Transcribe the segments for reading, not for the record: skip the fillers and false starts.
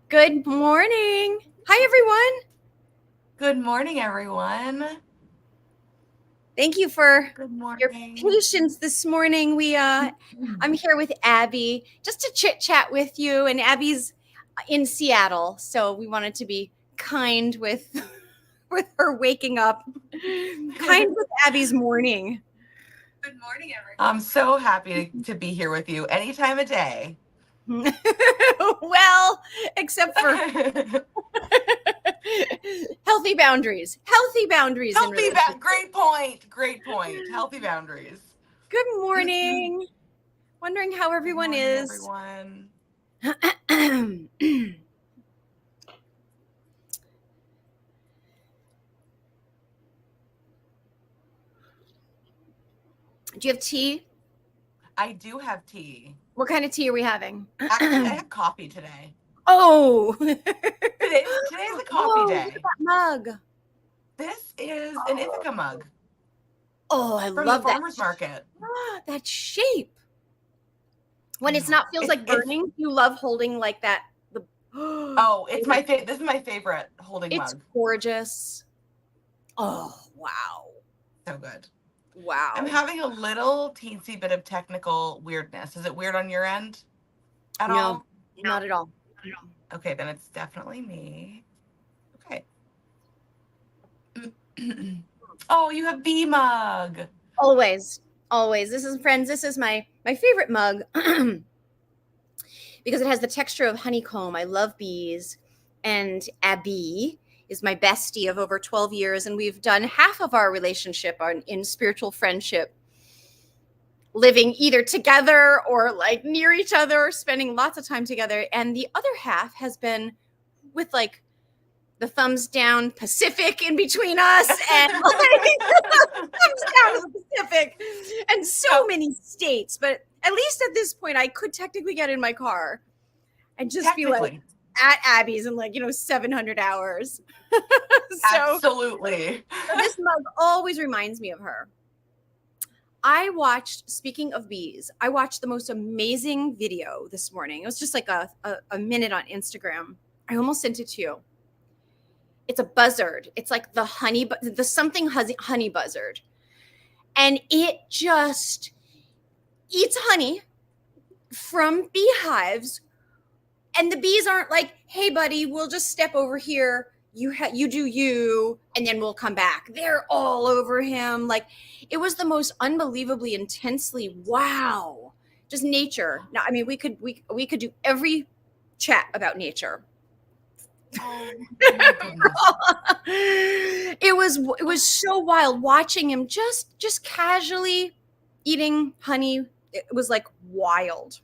Good morning. Hi, everyone. Good morning, everyone. Thank you for Good your morning. patience this morning. I'm here with Abby just to chit chat with you, and Abby's in Seattle, so we wanted to be kind with with her waking up, kind with Abby's morning. Good morning, everyone. I'm so happy to be here with you any time of day. Well, except for healthy boundaries. Healthy boundaries in relationships. Great point. Great point. Healthy boundaries. Good morning. Wondering how Good everyone morning, is. everyone. Do you have tea? I do have tea. What kind of tea are we having? Actually, I have coffee today. Oh, Today's a coffee whoa, look at day. that mug. This is an Ithaca mug Oh, I from the love that. farmer's market. That shape. When I it's know. not feels like burning, you love holding like that. The It's my this is my favorite holding it's mug. gorgeous. Oh, wow. So good. I'm Wow. having a little teensy bit of technical weirdness. Is it weird on your end at No, all? not at all. Okay, then it's definitely me. Okay. Oh, you have bee mug. Always. Always. This is friends, this is my favorite mug because it has the texture of honeycomb. I love bees. And Abby is my bestie of over 12 years. And we've done half of our relationship in spiritual friendship, living either together or like near each other, spending lots of time together. And the other half has been with like the thumbs down Pacific in between us and like, thumbs down to the Pacific and so many states. But at least at this point, I could technically get in my car and just be like at Abby's in 700 hours. Absolutely. So this mug always reminds me of her. Speaking of bees, I watched the most amazing video this morning. It was just like a minute on Instagram. I almost sent it to you. It's a buzzard. It's like the something honey buzzard. And it just eats honey from beehives. And the bees aren't like, hey, buddy, we'll just step over here. You do you, and then we'll come back. They're all over him. Like, it was the most unbelievably intensely wow. Just nature. Now, I mean, we could do every chat about nature. Oh my goodness. It was so wild watching him just casually eating honey. It was like wild.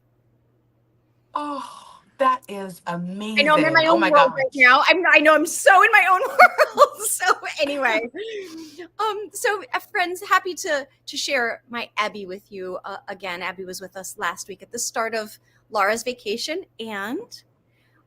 Oh, that is amazing. I know I'm in my Oh own my world gosh. right now. I know I'm so in my own world. So anyway, friends, happy to share my Abby with you again. Abby was with us last week at the start of Laura's vacation, and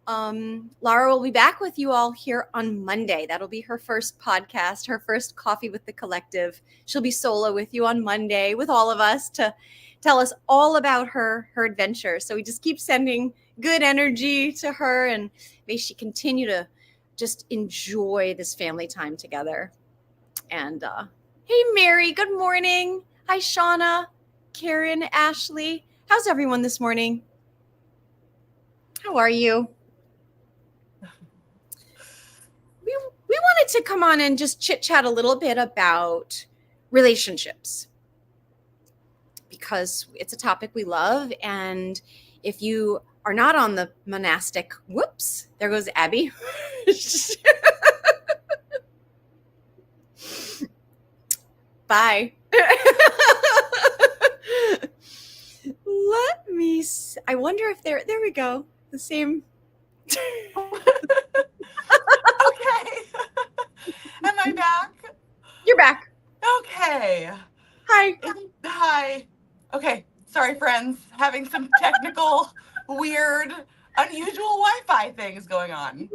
Laura will be back with you all here on Monday. That'll be her first podcast, her first coffee with the collective. She'll be solo with you on Monday with all of us to tell us all about her adventure. So we just keep sending good energy to her, and may she continue to just enjoy this family time together. And hey, Mary, good morning. Hi, Shauna, Karen, Ashley. How's everyone this morning? How are you? We wanted to come on and just chit chat a little bit about relationships because it's a topic we love. And if you are not on the monastic, whoops, there goes Abby. Bye. Let me see. I wonder if there we go. The same. Okay. Am I back? You're back. Okay. Hi. Hi. Okay. Sorry, friends. Having some technical, weird, unusual Wi-Fi things going on.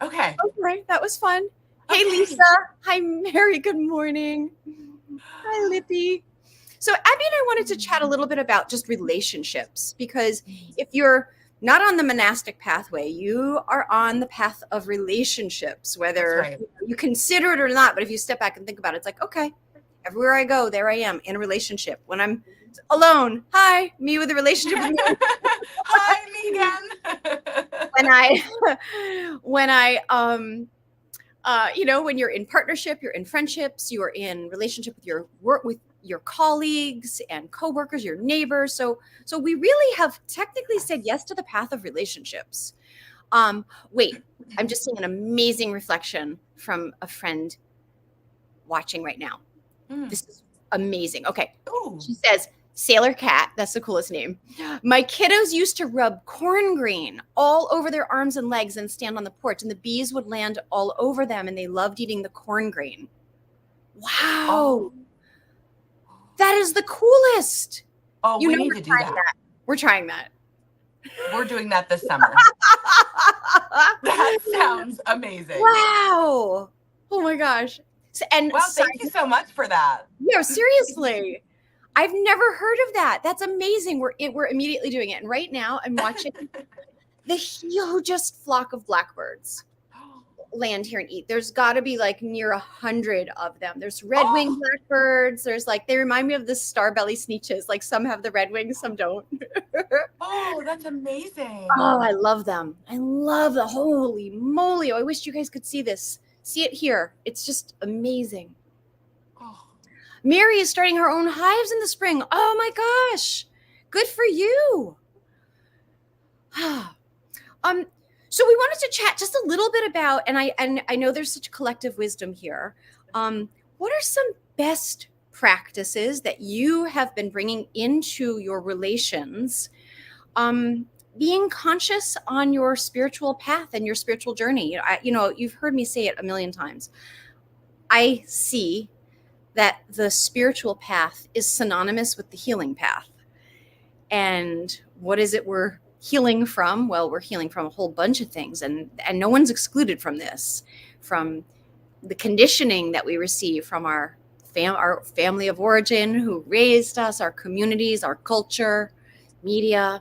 Okay. Okay, that was fun. Hey, Okay. Lisa. Hi, Mary. Good morning. Hi, Lippy. So Abby and I wanted to chat a little bit about just relationships because if you're not on the monastic pathway. You are on the path of relationships, That's whether right. you consider it or not. But if you step back and think about it, it's like, okay, everywhere I go, there I am in a relationship. When I'm alone, hi, me with a relationship with me. Hi, me again. When I, when I, when you're in partnership, you're in friendships, you are in relationship with your work, with your colleagues and coworkers, your neighbors. So we really have technically said yes to the path of relationships. Wait, I'm just seeing an amazing reflection from a friend watching right now. Mm. This is amazing. Okay. Ooh. She says, Sailor Cat, that's the coolest name. My kiddos used to rub corn grain all over their arms and legs and stand on the porch, and the bees would land all over them, and they loved eating the corn grain. Wow. Oh. That is the coolest. Oh, You we know, need we're to do trying that. that. We're trying that. We're doing that this summer. That sounds amazing. Wow. Oh my gosh. And Wow, thank you so much for that. no, seriously. I've never heard of that. That's amazing. We're immediately doing it. And right now I'm watching the hugest flock of blackbirds land here and eat. There's got to be like near 100 of them. There's red-winged Oh, blackbirds. There's like, they remind me of the starbelly sneeches. Like some have the red wings, some don't. oh, that's amazing. Oh, I love them. I love the holy moly. I wish you guys could see this. See it here. It's just amazing. Oh. Mary is starting her own hives in the spring. Oh my gosh. Good for you. So we wanted to chat just a little bit about, and I know there's such collective wisdom here. What are some best practices that you have been bringing into your relations, being conscious on your spiritual path and your spiritual journey? You've heard me say it a million times. I see that the spiritual path is synonymous with the healing path. And what is it we're healing from? Well, we're healing from a whole bunch of things, and no one's excluded from this, from the conditioning that we receive from our family of origin who raised us, our communities, our culture, media.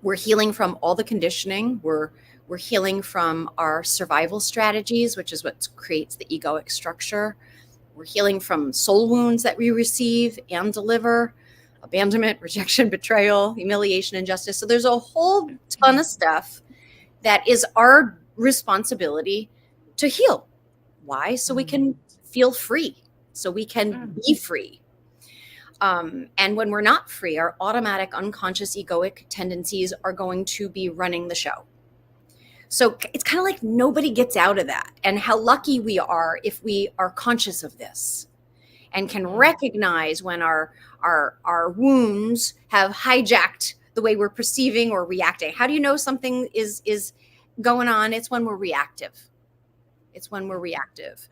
We're healing from all the conditioning. We're healing from our survival strategies, which is what creates the egoic structure. We're healing from soul wounds that we receive and deliver, abandonment, rejection, betrayal, humiliation, injustice. So there's a whole ton of stuff that is our responsibility to heal. Why? So we can feel free, so we can be free. And when we're not free, our automatic unconscious egoic tendencies are going to be running the show. So it's kind of like nobody gets out of that. And how lucky we are if we are conscious of this and can recognize when our wounds have hijacked the way we're perceiving or reacting. How do you know something is going on? It's when we're reactive. It's when we're reactive.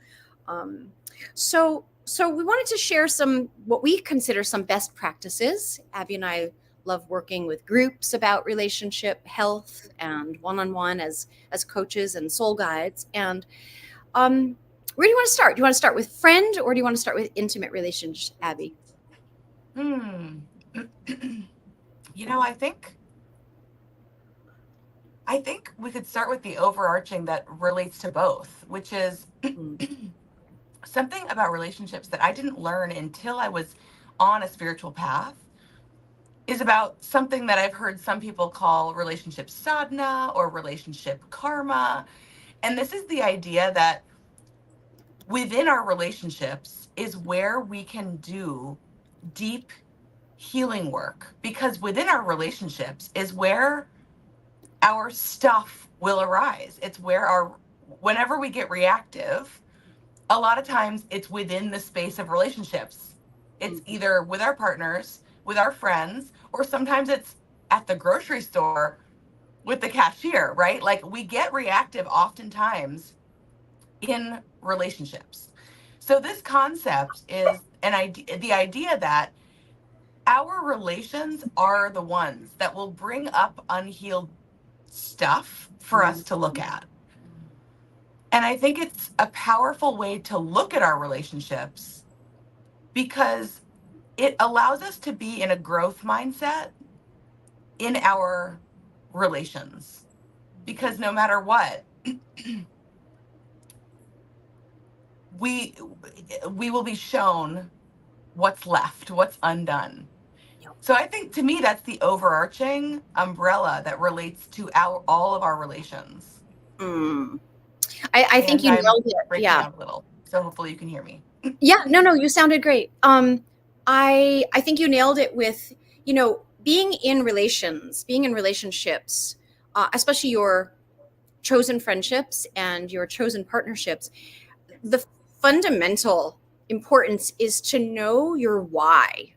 So we wanted to share some what we consider some best practices. Abby and I love working with groups about relationship health and one-on-one as coaches and soul guides. And where do you want to start? Do you want to start with friend, or do you want to start with intimate relationships, Abby? I think we could start with the overarching that relates to both, which is something about relationships that I didn't learn until I was on a spiritual path, is about something that I've heard some people call relationship sadhana or relationship karma. And this is the idea that within our relationships is where we can do deep healing work, because within our relationships is where our stuff will arise. It's where whenever we get reactive, a lot of times it's within the space of relationships. It's either with our partners, with our friends, or sometimes it's at the grocery store with the cashier, right? Like we get reactive oftentimes in relationships. So this concept is the idea that our relations are the ones that will bring up unhealed stuff for us to look at. And I think it's a powerful way to look at our relationships because it allows us to be in a growth mindset in our relations, because no matter what, we we will be shown what's left, what's undone. Yep. So I think, to me, that's the overarching umbrella that relates to our all of our relations. Mm. I think And you I'm nailed it. breaking Yeah. out a little, so hopefully you can hear me. Yeah. No, no, you sounded great. I think you nailed it with, being in relations, being in relationships, especially your chosen friendships and your chosen partnerships. The fundamental importance is to know your why,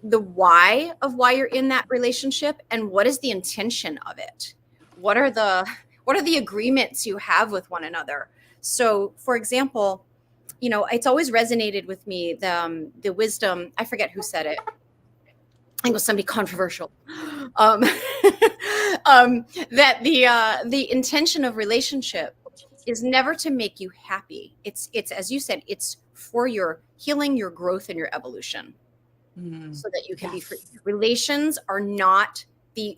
the why of why you're in that relationship, and what is the intention of it. What are the agreements you have with one another? So, for example, it's always resonated with me, the wisdom. I forget who said it. I think it was somebody controversial. Um, that the intention of relationship is never to make you happy. It's as you said, it's for your healing, your growth, and your evolution, Mm, so that you can be free. yes. Relations are not the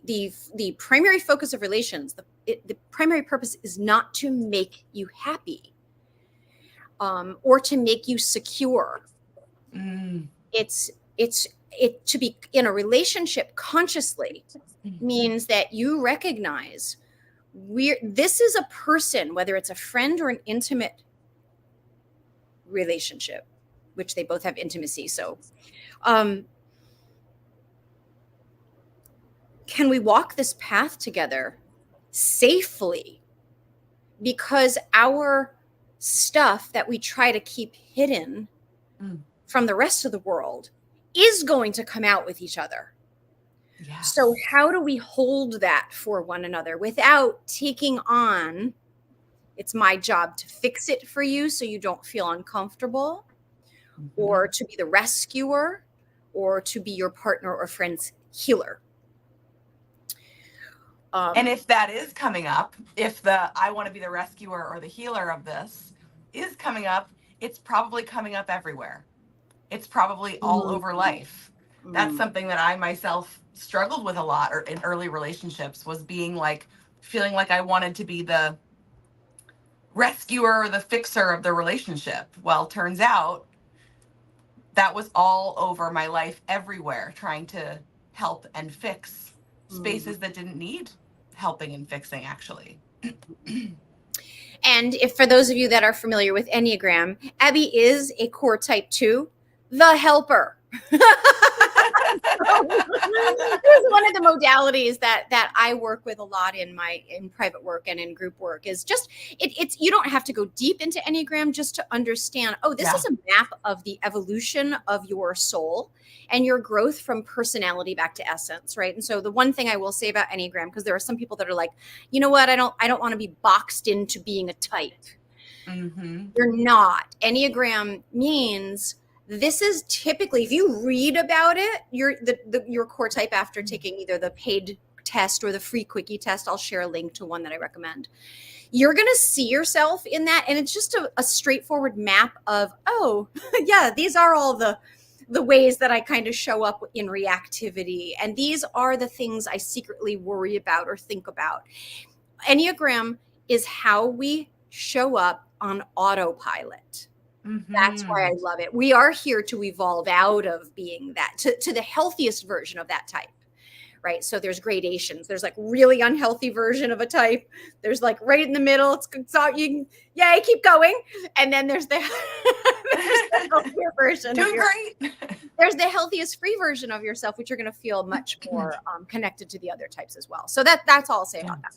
primary focus of relations. The primary purpose is not to make you happy, or to make you secure. Mm, It's to be in a relationship consciously means that you recognize this is a person, whether it's a friend or an intimate relationship, which they both have intimacy. So, um, can we walk this path together safely? Because our stuff that we try to keep hidden mm, from the rest of the world is going to come out with each other. So, yes. how do we hold that for one another without taking on, it's my job to fix it for you so you don't feel uncomfortable, Mhm. or to be the rescuer, or to be your partner or friend's healer? And Um, if that is coming up, if the I want to be the rescuer or the healer of this is coming up, it's probably coming up everywhere. It's probably all mm, over life. That's mm, something that I myself struggled with a lot, or in early relationships, was being like, feeling like I wanted to be the rescuer or the fixer of the relationship. Well, turns out that was all over my life, everywhere, trying to help and fix mm. spaces that didn't need helping and fixing, actually. And if for those of you that are familiar with Enneagram, Abby is a core type 2, the helper. This is one of the modalities that I work with a lot in private work and in group work. Is just it's you don't have to go deep into Enneagram just to understand, oh, this Yeah. is a map of the evolution of your soul and your growth from personality back to essence, right? And so the one thing I will say about Enneagram, because there are some people that are like, you know what, I don't want to be boxed into being a type. Mm-hmm. You're not. Enneagram means, this is typically, if you read about it, your core type after taking either the paid test or the free quickie test. I'll share a link to one that I recommend. You're going to see yourself in that. And it's just a straightforward map of, oh, yeah, these are all the ways that I kind of show up in reactivity. And these are the things I secretly worry about or think about. Enneagram is how we show up on autopilot. That's why Mm-hmm. I love it. We are here to evolve out of being that to the healthiest version of that type, right? So there's gradations. There's like really unhealthy version of a type. There's like right in the middle. It's all you can, yay, keep going. And then there's the there's the healthier version of Doing your great. there's the healthiest free version of yourself, which you're going to feel much more connected to the other types as well. So that's all I'll say Yeah. about that.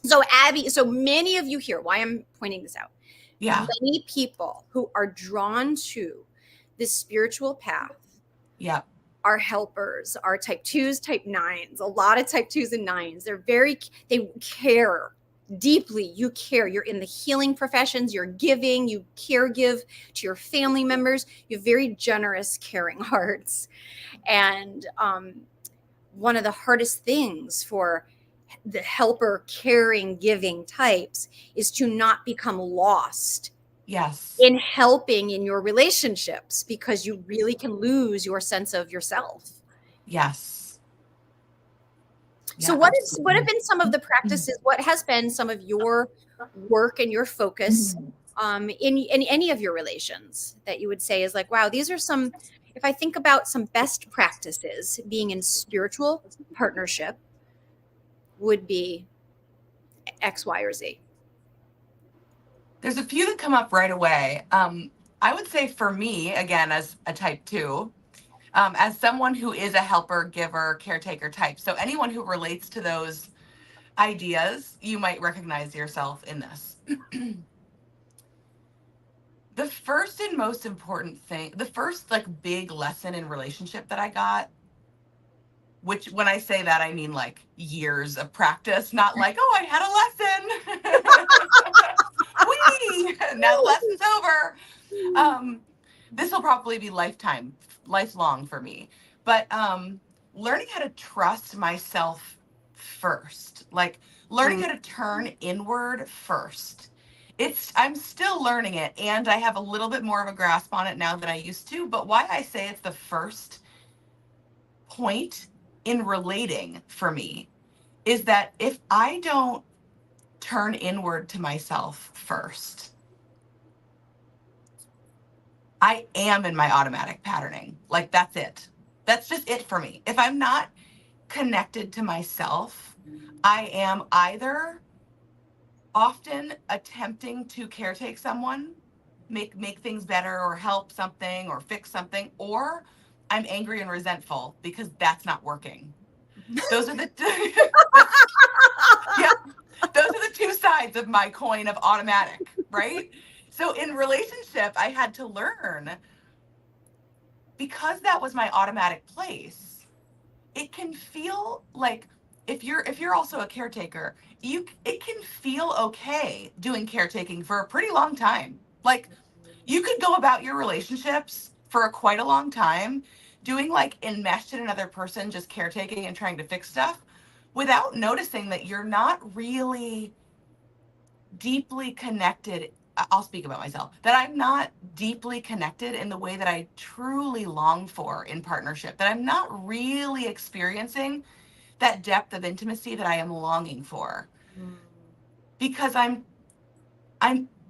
So Abby, so many of you here, why I'm pointing this out, Yeah. many people who are drawn to this spiritual path Yeah. are helpers, are type 2s, type 9s, a lot of type 2s and 9s. They care deeply. You care. You're in the healing professions, you're giving, you give to your family members. You have very generous, caring hearts. And one of the hardest things for the helper, caring, giving types is to not become lost Yes. in helping in your relationships, because you really can lose your sense of yourself. Yes. So Yeah, what have absolutely. been some of the practices? What has been some of your work and your focus in any of your relations that you would say is like, wow, these are some, if I think about some best practices being in spiritual partnership would be X, Y, or Z. There's a few that come up right away. I would say for me, again, as a type two, as someone who is a helper, giver, caretaker type, so anyone who relates to those ideas, you might recognize yourself in this. The first and most important thing, the first like big lesson in relationship that I got, which when I say that, I mean like years of practice, not like, oh, I had a lesson. Whee! Now the lesson's over. This will probably be lifelong for me. But learning how to trust myself first, like learning Mm, how to turn inward first. I'm still learning it, and I have a little bit more of a grasp on it now than I used to. But why I say it's the first point in relating for me is that if I don't turn inward to myself first, I am in my automatic patterning. Like that's it. That's just it for me. If I'm not connected to myself, I am either often attempting to caretake someone, make things better or help something or fix something, or I'm angry and resentful because that's not working. Those are the that's yep. Those are the two sides of my coin of automatic, right? So in relationship, I had to learn because that was my automatic place. It can feel like if you're also a caretaker, you it can feel okay doing caretaking for a pretty long time. Like you could go about your relationships for quite a long time doing like enmeshed in another person, just caretaking and trying to fix stuff without noticing that you're not really deeply connected. I'll speak about myself, that I'm not deeply connected in the way that I truly long for in partnership, that I'm not really experiencing that depth of intimacy that I am longing for because I'm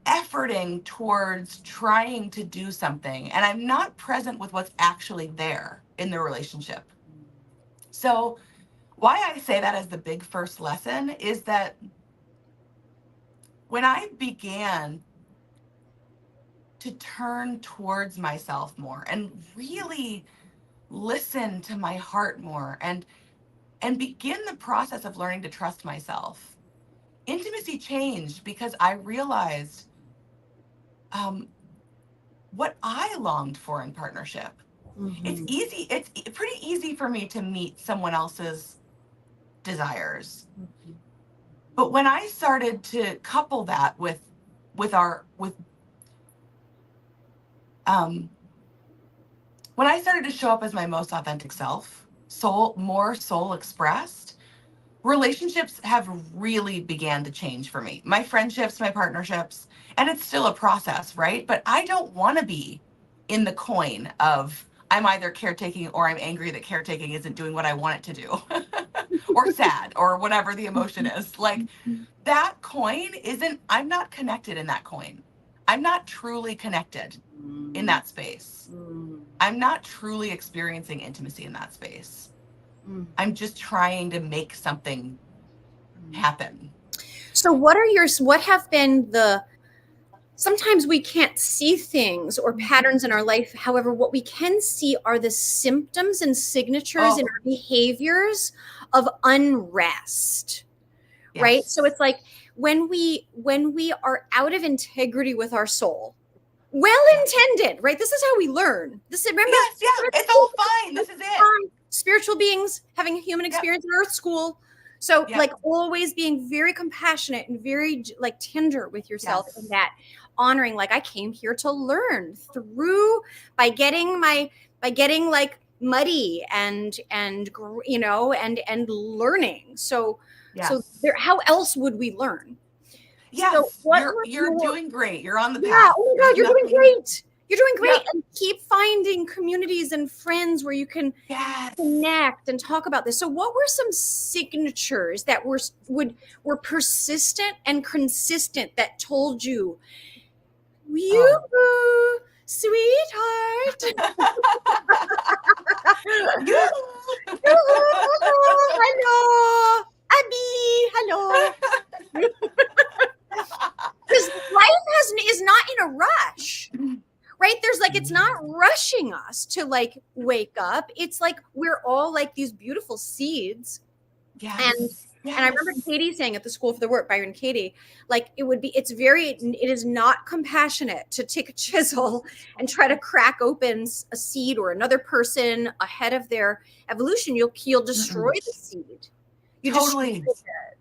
efforting towards trying to do something and I'm not present with what's actually there in the relationship. So, why I say that as the big first lesson is that when I began to turn towards myself more and really listen to my heart more and begin the process of learning to trust myself, intimacy changed because I realized um, what I longed for in partnership. It's mhm, easy, it's pretty easy for me to meet someone else's desires. mhm, But when I started to couple that with um, when I started to show up as my most authentic self, soul expressed, relationships have really began to change for me. My friendships, my partnerships, and it's still a process, right? But I don't want to be in the coin of I'm either caretaking or I'm angry that caretaking isn't doing what I want it to do, or sad, or whatever the emotion is. Like that coin isn't, I'm not connected in that coin. I'm not truly connected in mm, that space. mm, I'm not truly experiencing intimacy in that space. mm, I'm just trying to make something mm. happen. So what have been the, sometimes we can't see things or patterns in our life. However, what we can see are the symptoms and signatures in Oh, our behaviors of unrest, right? So yes. it's like when we are out of integrity with our soul, well Yeah. intended, right? This is how we learn. This is, remember, Yes, yeah. It's all fine. This is it. spiritual beings having a human Yep. experience in earth school. So Yep. like always being very compassionate and very like tender with yourself, and Yes. that honoring, like I came here to learn through, by getting like muddy and and learning. So there, Yes. how else would we learn? So Yes. what You're were you're your, doing great. You're on the yeah, path. oh my There's God, you're doing nothing. great. You're doing great. Yep. And keep finding communities and friends where you can Yes. connect and talk about this. So what were some signatures that were persistent and consistent that told you, you sweetheart? You. Hello, Abby. Hello. Because life is not in a rush, right? There's like, it's not rushing us to like wake up. It's like we're all like these beautiful seeds. Yes. And I remember Katie saying at the School for the Work, Byron Katie, like it is not compassionate to take a chisel and try to crack open a seed or another person ahead of their evolution. You'll destroy the seed. You Totally. destroy it.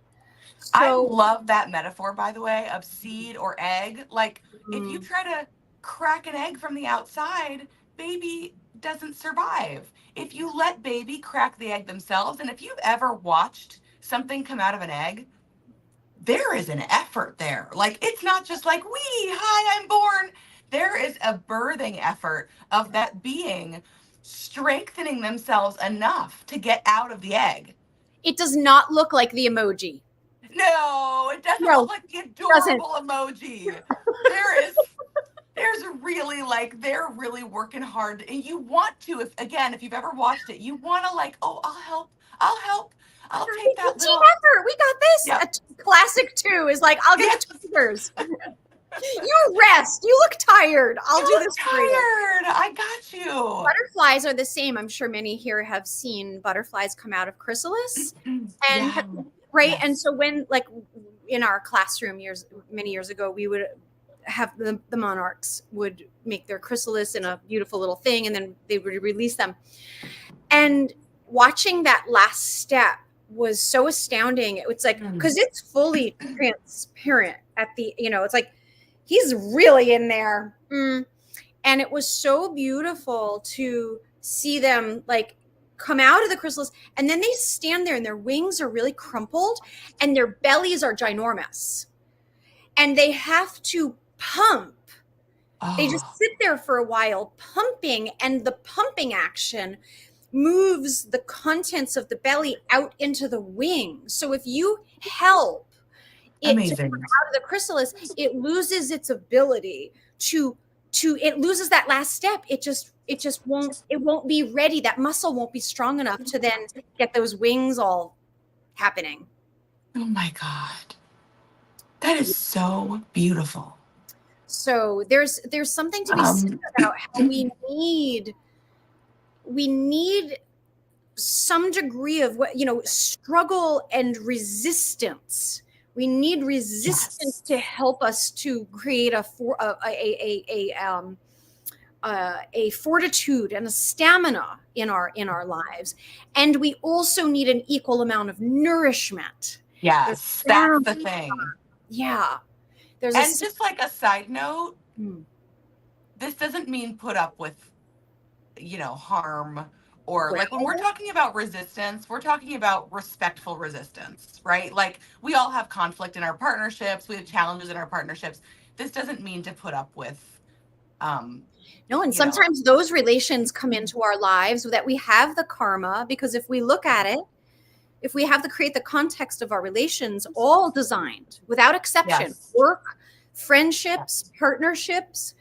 I So, love that metaphor, by the way, of seed or egg. Like, if you try to crack an egg from the outside, baby doesn't survive. If you let baby crack the egg themselves, and if you've ever watched something come out of an egg, there is an effort there. Like, it's not just like, hi, I'm born. There is a birthing effort of that being strengthening themselves enough to get out of the egg. it does not look like the emoji. No, it doesn't No, look like the adorable emoji. There's really like, they're really working hard. And you want to, if you've ever watched it, you want to like, oh, I'll help. I'll take that team little effort. We got this. Yep. A classic 2 is like, I'll get the tweezers. You rest. You look tired. I'll do this for you. Tired. I got you. Butterflies are the same. I'm sure many here have seen butterflies come out of chrysalis. And right. Yes. And so when, like, in our classroom many years ago, we would have the monarchs would make their chrysalis in a beautiful little thing, and then they would release them. And watching that last step was so astounding. It's like, because it's fully transparent at the, it's like, he's really in there. And it was so beautiful to see them like come out of the chrysalis, and then they stand there and their wings are really crumpled and their bellies are ginormous. And they have to pump. They just sit there for a while pumping, and the pumping action moves the contents of the belly out into the wings. So if you help it to come out of the chrysalis, it loses its ability to it loses that last step. It won't be ready. That muscle won't be strong enough to then get those wings all happening. Oh my God. That is so beautiful. So there's something to be said about how we need some degree of struggle and resistance. We need resistance to help us to create a fortitude and a stamina in our lives. And we also need an equal amount of nourishment. Yes, that's the thing. Yeah. And just like a side note, this doesn't mean put up with, harm, or like when we're talking about resistance, we're talking about respectful resistance, right? Like, we all have conflict in our partnerships. We have challenges in our partnerships. This doesn't mean to put up with. No, and sometimes those relations come into our lives that we have the karma, because if we look at it, if we have to create the context of our relations, all designed without exception, work, friendships, partnerships,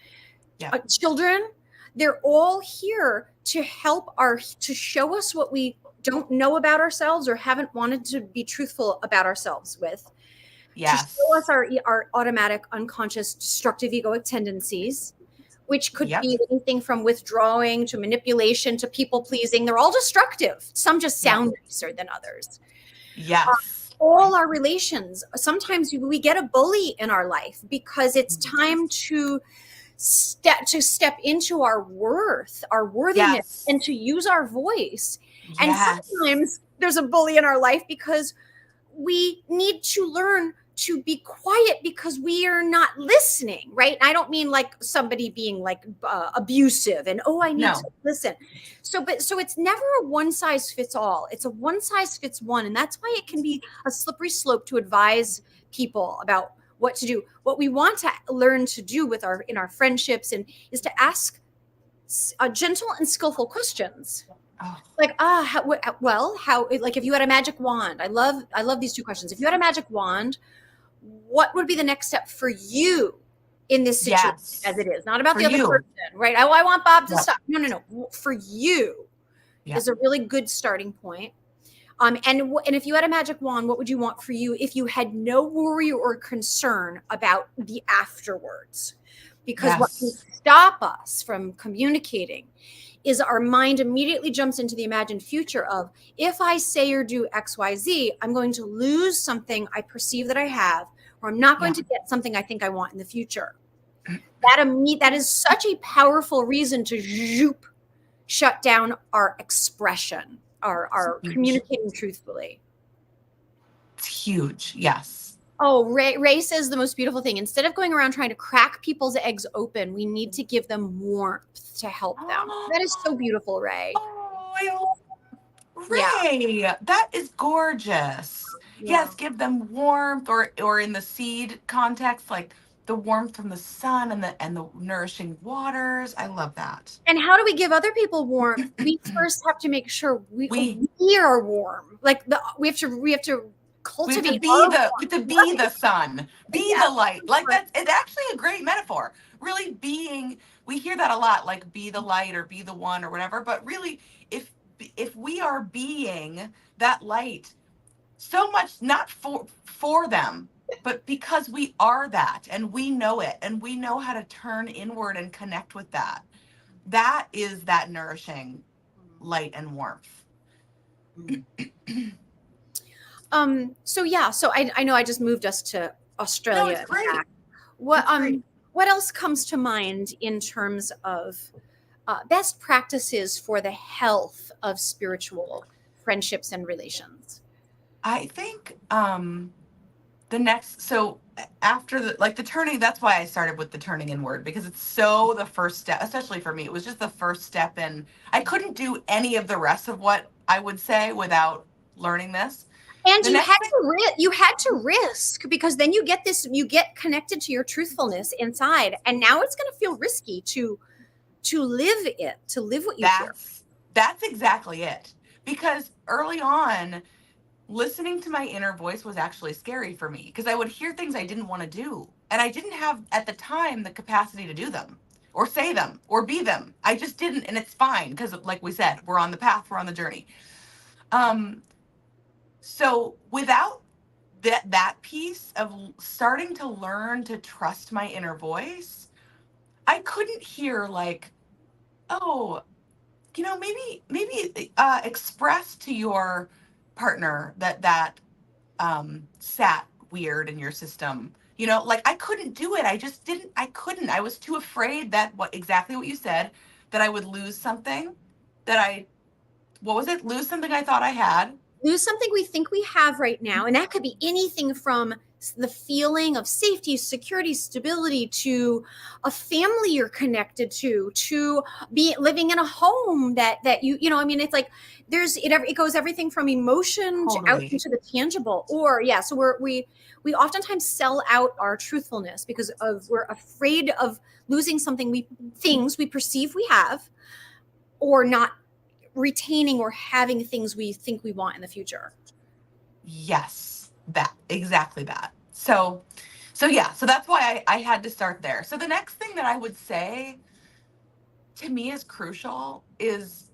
children, they're all here to help to show us what we don't know about ourselves or haven't wanted to be truthful about ourselves with. To show us our automatic, unconscious, destructive egoic tendencies, which could be anything from withdrawing to manipulation to people pleasing. They're all destructive. Some just sound nicer than others. All our relations. Sometimes we get a bully in our life because it's time to step into our worth, our worthiness, and to use our voice. And sometimes there's a bully in our life because we need to learn to be quiet because we are not listening, right? I don't mean like somebody being like abusive and, I need to listen. So it's never a one size fits all. It's a one size fits one. And that's why it can be a slippery slope to advise people about what to do. What we want to learn to do with our in our friendships and is to ask gentle and skillful questions. Oh, Like, well, how, like, if you had a magic wand, I love these two questions. If you had a magic wand, what would be the next step for you in this situation as yes. it is? Not about For the other you. person, right? Oh, I want Bob to Yep. stop. No, no, no. For you Yep. is a really good starting point. And if you had a magic wand, what would you want for you if you had no worry or concern about the afterwards? Because what can Yes. stop us from communicating is our mind immediately jumps into the imagined future of, if I say or do XYZ, I'm going to lose something I perceive that I have, or I'm not going Yeah. to get something I think I want in the future. That is such a powerful reason to zoop, shut down our expression, It's our huge. communicating truthfully. It's huge. Yes. Oh, Ray says the most beautiful thing. Instead of going around trying to crack people's eggs open, we need to give them warmth to help them. That is so beautiful, Ray. Oh, Yeah, Ray, that is gorgeous. yeah. Yes, give them warmth, or in the seed context, like the warmth from the sun and the nourishing waters. I love that. And how do we give other people warmth? We first have to make sure We we are warm. Like we have to we have to cultivate be our the we have to warmth. be the sun, be Yes. the light. Like that's it's actually a great metaphor. Really being, we hear that a lot, like be the light or be the one or whatever. But really, if if we are being that light, so much not for them, but because we are that and we know it and we know how to turn inward and connect with that. That is that nourishing light and warmth. So yeah, so I know I just moved us to No, Australia it's and great. back. What It's great. what else comes to mind in terms of best practices for the health of spiritual friendships and relations? I think the next, so after the, like the turning, that's why I started with the turning inward, because it's so the first step, especially for me. It was just the first step, and I couldn't do any of the rest of what I would say without learning this. And The next thing, you had to risk, because then you get connected to your truthfulness inside, and now it's going to feel risky to live what you hear. that's exactly it. Because early on, listening to my inner voice was actually scary for me because I would hear things I didn't want to do. And I didn't have at the time the capacity to do them or say them or be them. I just didn't. And it's fine because, like we said, we're on the path, we're on the journey. Um, so without that piece of starting to learn to trust my inner voice, I couldn't hear like, oh, maybe express to your partner that sat weird in your system. Like I couldn't do it. I just didn't. I couldn't. I was too afraid that exactly what you said, that I would lose something, that I, what was it? Lose something I thought I had. Lose something we think we have right now, and that could be anything from the feeling of safety, security, stability, to a family you're connected to be living in a home that I mean, it's like it goes everything from emotion to out Totally. into the tangible. Or yeah, so we oftentimes sell out our truthfulness because of we're afraid of losing something things we perceive we have, or not retaining or having things we think we want in the future. Yes, that exactly that. So yeah, so that's why I had to start there. So the next thing that I would say to me is crucial is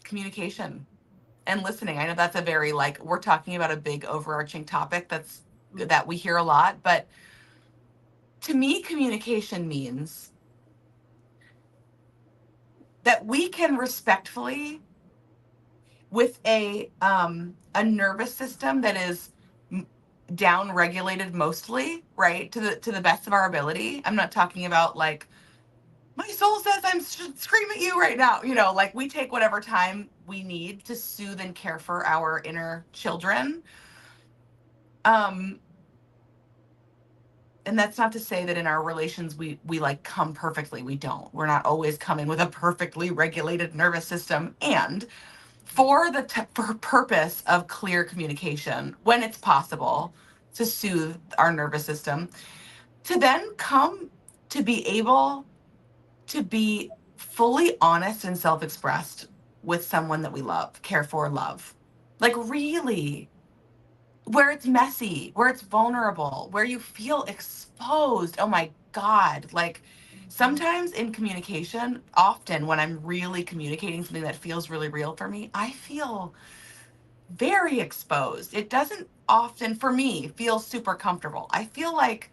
communication and listening. I know that's a very, like, we're talking about a big overarching topic that we hear a lot, but to me communication means that we can respectfully, with a nervous system that is down regulated mostly, right, to the best of our ability. I'm not talking about like my soul says I'm scream at you right now. Like we take whatever time we need to soothe and care for our inner children. Um, and that's not to say that in our relations we like come perfectly. We don't. We're not always coming with a perfectly regulated nervous system. And for for purpose of clear communication, when it's possible, to soothe our nervous system, to then come to be able to be fully honest and self expressed with someone that we love, care for, love. Like, really, where it's messy, where it's vulnerable, where you feel exposed. Oh my God. Like, sometimes in communication, often when I'm really communicating something that feels really real for me, I feel very exposed. It doesn't often, for me, feel super comfortable. I feel like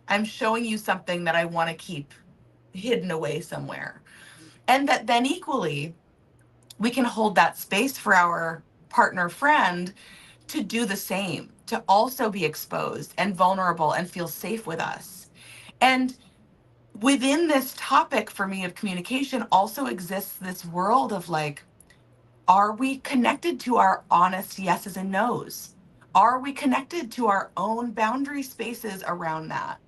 I'm showing you something that I want to keep hidden away somewhere. And that then equally, we can hold that space for our partner friend to do the same, to also be exposed and vulnerable and feel safe with us. And within this topic for me of communication also exists this world of like, are we connected to our honest yeses and nos? Are we connected to our own boundary spaces around that?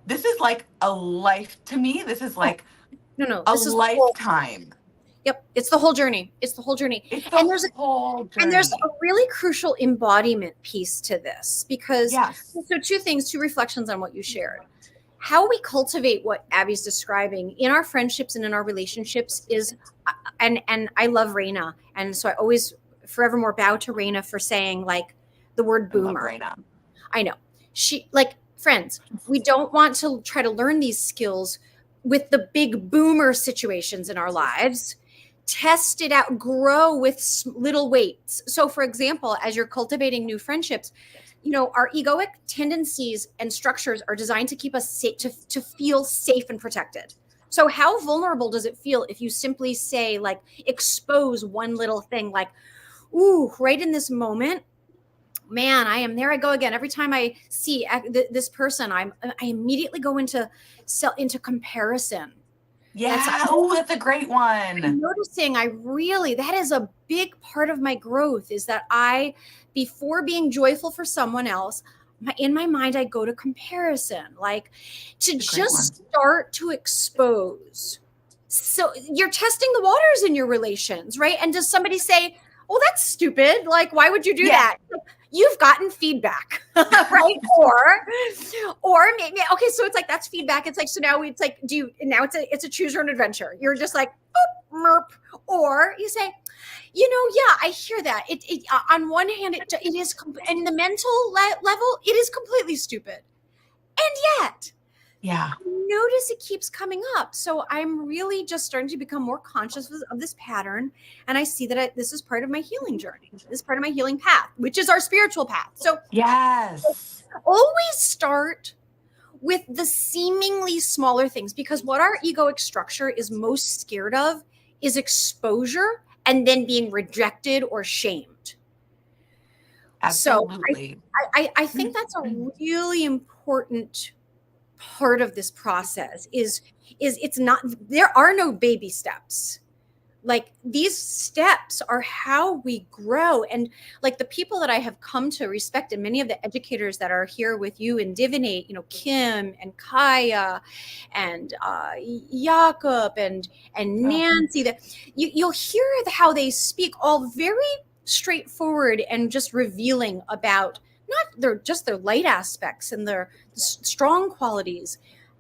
This is like a life, to me, this is Oh, like no, a this is the whole. lifetime. Yep, it's the whole journey. It's the whole journey, It's the and there's whole And there's a journey. really crucial embodiment piece to this because, Yes. so two things, two reflections on what you shared. How we cultivate what Abby's describing in our friendships and in our relationships is, and I love Raina. And so I always forevermore bow to Raina for saying like the word I love boomer. Raina. I know. She, like, friends, we don't want to try to learn these skills with the big boomer situations in our lives. Test it out, grow with little weights. So, for example, as you're cultivating new friendships, our egoic tendencies and structures are designed to keep us safe, to feel safe and protected. So, how vulnerable does it feel if you simply say, like, expose one little thing, like, ooh, right in this moment, man, I am there. I go again. Every time I see this person, I immediately go into comparison. That's Yeah. Oh, that's a great I'm one. noticing. That is a big part of my growth is that before being joyful for someone else, in my mind, I go to comparison, like to It's a great one. just start to expose. So you're testing the waters in your relations, right? And does somebody say, "Oh, that's stupid. Like, why would you do Yeah. that?" You've gotten feedback, right? Or maybe, okay, so it's like that's feedback. It's like, so now it's like, now it's a choose your own adventure. You're just like, oh, merp. Or you say, yeah, I hear that. On one hand, it is, in the mental level, it is completely stupid. And yet, Yeah. notice it keeps coming up. So I'm really just starting to become more conscious of this pattern. And I see that this is part of my healing journey. This is part of my healing path, which is our spiritual path. So Yes. always start with the seemingly smaller things, because what our egoic structure is most scared of is exposure and then being rejected or shamed. So Absolutely. I think that's a really important part of this process is it's not, there are no baby steps. Like, these steps are how we grow. And like the people that I have come to respect, and many of the educators that are here with you in Divinate, Kim and Kaya and Jakob and Oh, Nancy, that you'll hear how they speak, all very straightforward and just revealing about not their light aspects and their strong qualities,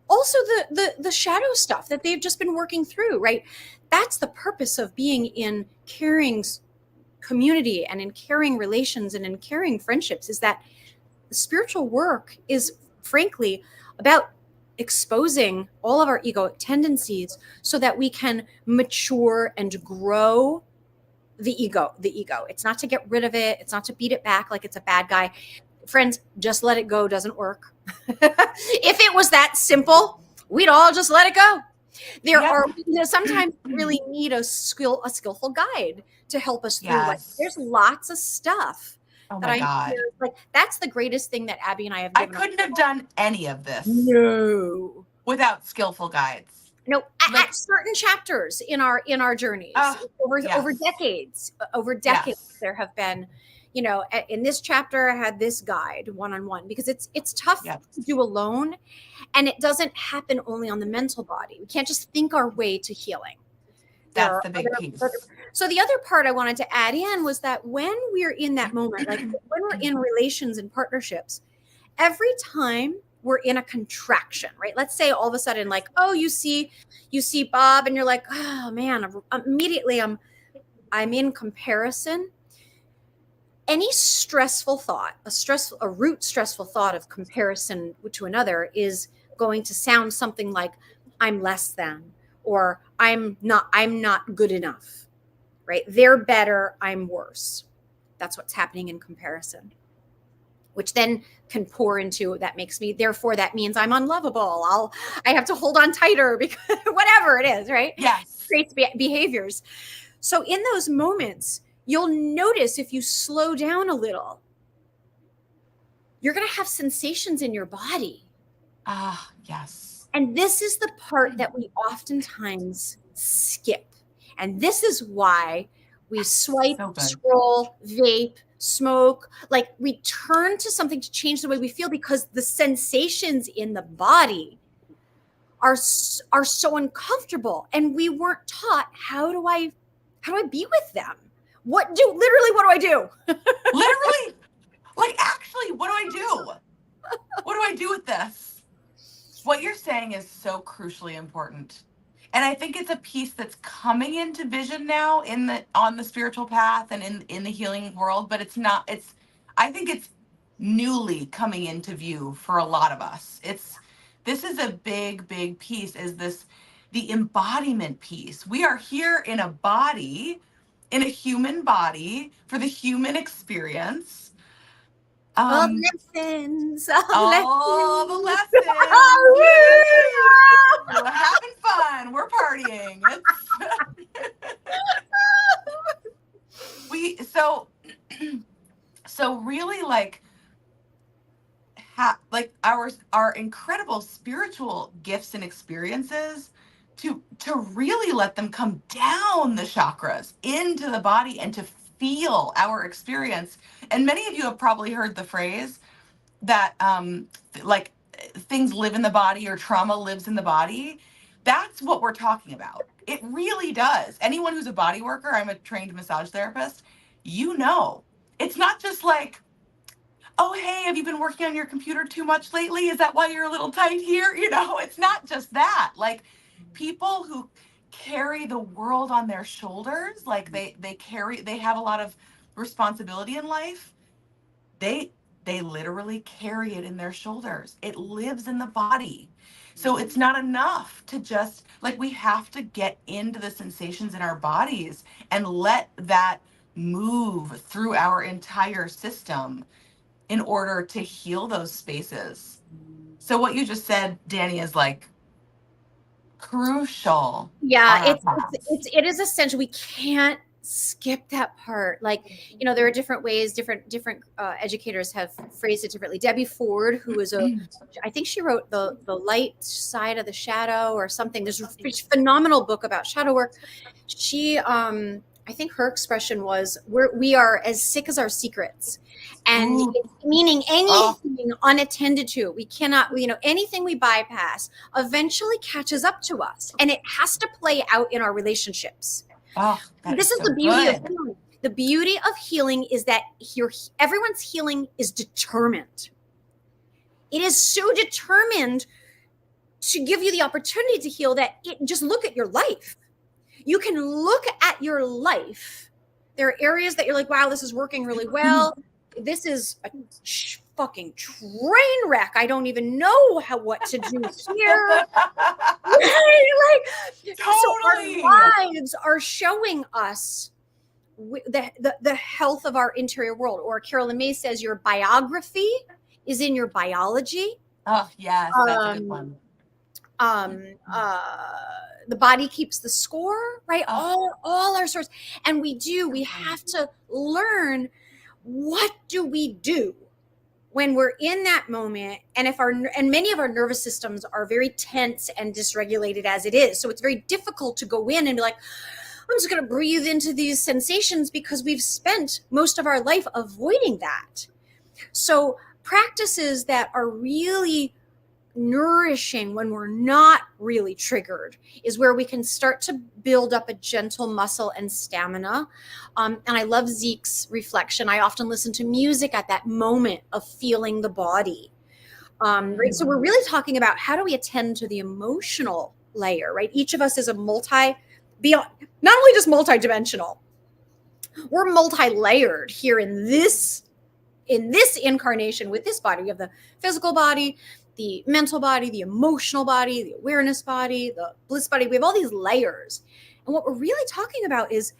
also the shadow stuff that they've just been working through, right? That's the purpose of being in caring community and in caring relations and in caring friendships, is that the spiritual work is frankly about exposing all of our egoic tendencies so that we can mature and grow the ego. It's not to get rid of it. It's not to beat it back like it's a bad guy. Friends, just let it go doesn't work. If it was that simple, we'd all just let it go. There yep. are, sometimes we really need a skillful guide to help us through. Like, there's Yes. lots of stuff Oh that my I God. hear. Like, that's the greatest thing that Abby and I have I given up. couldn't have done any of this No. without skillful guides. No, at Like, certain chapters in our journeys over yes. decades, Yes. there have been, in this chapter I had this guide one-on-one, because it's tough Yep. to do alone, and it doesn't happen only on the mental body. We can't just think our way to healing. There That's are the big piece. so the other part I wanted to add in was that when we're in that moment, like when we're in relations and partnerships, every time we're in a contraction, right? Let's say all of a sudden, like, oh, you see Bob, and you're like, oh man, immediately I'm in comparison. Any stressful thought, a root stressful thought of comparison to another is going to sound something like I'm less than, or I'm not good enough, right? They're better, I'm worse. That's what's happening in comparison, which then can pour into that makes me, therefore that means I'm unlovable. I have to hold on tighter because whatever it is, right? Yes. Creates behaviors. So in those moments, you'll notice if you slow down a little, you're going to have sensations in your body. Ah, yes. And this is the part that we oftentimes skip. And this is why we swipe, So good. scroll, vape, smoke. Like we turn to something to change the way we feel because the sensations in the body are so uncomfortable, and we weren't taught how do I be with them? What do I do? Literally, like, actually, what do I do? What do I do with this? What you're saying is so crucially important. And I think it's a piece that's coming into vision now in the on the spiritual path and in the healing world, but it's not, it's, I think it's newly coming into view for a lot of us. It's, this is a big, big piece, is this, the embodiment piece. We are here in a body, in a human body for the human experience. All Um, lessons, all the lessons. lessons. Woo! Having fun. We're partying. It's we so really like like our incredible spiritual gifts and experiences, to really let them come down the chakras into the body and to feel our experience. And many of you have probably heard the phrase that like things live in the body or trauma lives in the body. That's what we're talking about. It really does. Anyone who's a body worker, I'm a trained massage therapist, you know, it's not just like, oh, hey, have you been working on your computer too much lately? Is that why you're a little tight here? You know, it's not just that. Like people who carry the world on their shoulders, like they have a lot of responsibility in life. they they literally carry it in their shoulders. It lives in the body. So it's not enough to just, like, we have to get into the sensations in our bodies and let that move through our entire system in order to heal those spaces. So what you just said, Danny, is like crucial Yeah, on our paths. it is essential. We can't skip that part. Like, there are different ways, different educators have phrased it differently. Debbie Ford, who is I think she wrote the light side of the shadow or something. There's a phenomenal book about shadow work. She I think her expression was we are as sick as our secrets. And Ooh. it's meaning Oh, anything unattended to. We cannot, anything we bypass eventually catches up to us, and it has to play out in our relationships. oh, that This is is so the beauty of good. healing. The beauty of healing is that everyone's healing is determined. It is so determined to give you the opportunity to heal that just look at your life. You can look at your life. There are areas that you're like, wow, this is working really well. This is a fucking train wreck. I don't even know what to do here. Right? So Totally. our lives are showing us the health of our interior world. Or Carolyn May says your biography is in your biology. Oh, yes, that's a good Um, one. um, uh, the body keeps the score, right? Oh, All our source, and we have to learn, what do we do when we're in that moment, and many of our nervous systems are very tense and dysregulated as it is, so it's very difficult to go in and be like, I'm just going to breathe into these sensations, because we've spent most of our life avoiding that. So practices that are really nourishing when we're not really triggered is where we can start to build up a gentle muscle and stamina. And I love Zeke's reflection. I often listen to music at that moment of feeling the body. Right. So we're really talking about how do we attend to the emotional layer, right? Each of us is a beyond, not only just multi-dimensional, we're multi-layered here in this incarnation with this body. We have the physical body, the mental body, the emotional body, the awareness body, the bliss body. We have all these layers. And what we're really talking about is